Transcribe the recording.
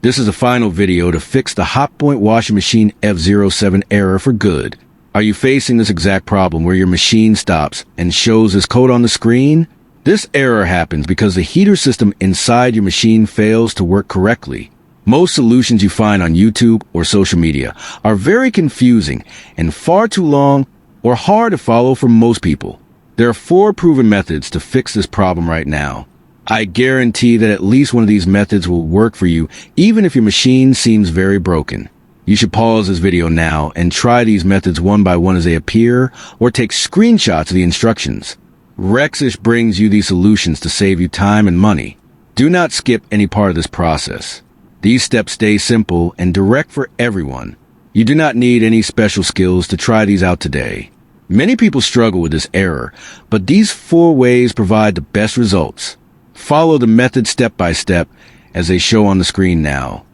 This is the final video to fix the Hotpoint washing machine F07 error for good. Are you facing this exact problem where your machine stops and shows this code on the screen? This error happens because the heater system inside your machine fails to work correctly. Most solutions you find on YouTube or social media are very confusing and far too long or hard to follow for most people. There are 4 proven methods to fix this problem right now. I guarantee that at least one of these methods will work for you, even if your machine seems very broken. You should pause this video now and try these methods one by one as they appear, or take screenshots of the instructions. Rexish brings you these solutions to save you time and money. Do not skip any part of this process. These steps stay simple and direct for everyone. You do not need any special skills to try these out today. Many people struggle with this error, but these 4 ways provide the best results. Follow the method step by step as they show on the screen now.